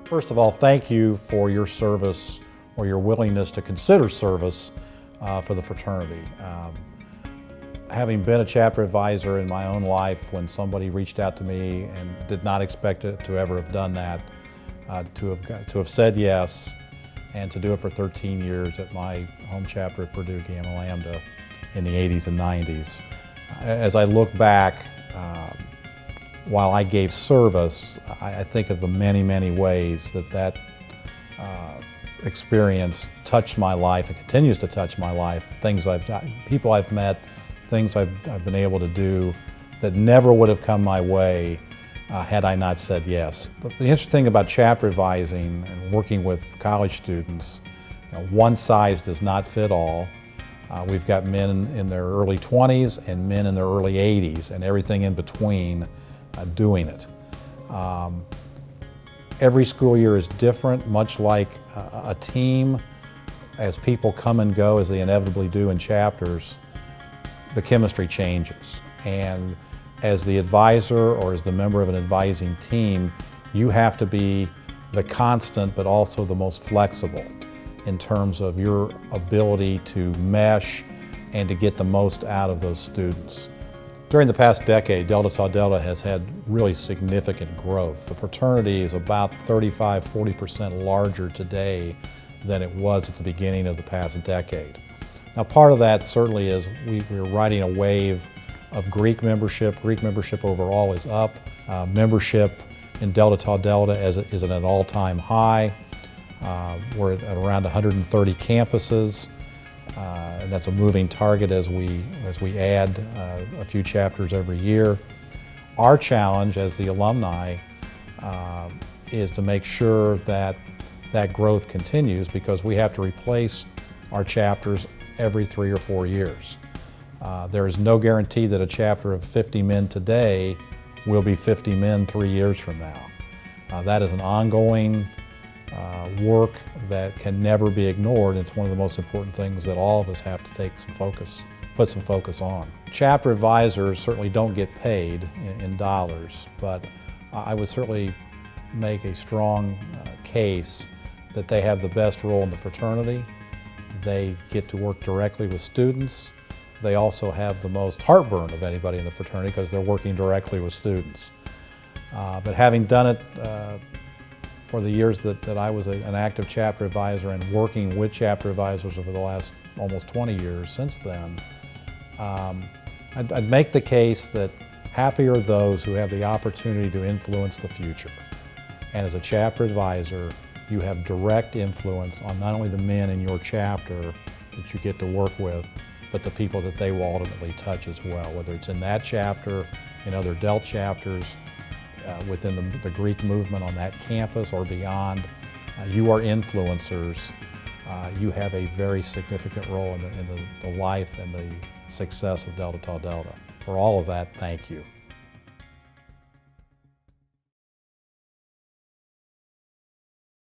First of all, thank you for your service or your willingness to consider service for the fraternity. Having been a chapter advisor in my own life, when somebody reached out to me and did not expect it to ever have done that, to have said yes, and to do it for 13 years at my home chapter at Purdue Gamma Lambda in the 80s and 90s. As I look back, while I gave service, I think of the many, many ways that experience touched my life and continues to touch my life. Things people I've met, things I've been able to do that never would have come my way had I not said yes. The interesting thing about chapter advising and working with college students, one size does not fit all. We've got men in their early 20s and men in their early 80s and everything in between doing it. Every school year is different, much like a team. As people come and go, as they inevitably do in chapters, the chemistry changes. And as the advisor or as the member of an advising team, you have to be the constant but also the most flexible in terms of your ability to mesh and to get the most out of those students. During the past decade, Delta Tau Delta has had really significant growth. The fraternity is about 35–40% larger today than it was at the beginning of the past decade. Now, part of that certainly is we're riding a wave of Greek membership. Greek membership overall is up. Membership in Delta Tau Delta is at an all-time high. We're at around 130 campuses, and that's a moving target as we add a few chapters every year. Our challenge as the alumni is to make sure that that growth continues, because we have to replace our chapters every 3 or 4 years. There is no guarantee that a chapter of 50 men today will be 50 men 3 years from now. That is an ongoing work that can never be ignored. It's one of the most important things that all of us have to put some focus on. Chapter advisors certainly don't get paid in dollars, but I would certainly make a strong case that they have the best role in the fraternity. They get to work directly with students. They also have the most heartburn of anybody in the fraternity because they're working directly with students. But having done it for the years that I was an active chapter advisor and working with chapter advisors over the last almost 20 years since then, I'd make the case that happy are those who have the opportunity to influence the future. And as a chapter advisor, you have direct influence on not only the men in your chapter that you get to work with, but the people that they will ultimately touch as well, whether it's in that chapter, in other DELT chapters, within the Greek movement on that campus or beyond. You are influencers. You have a very significant role in the life and the success of Delta Tau Delta. For all of that, thank you.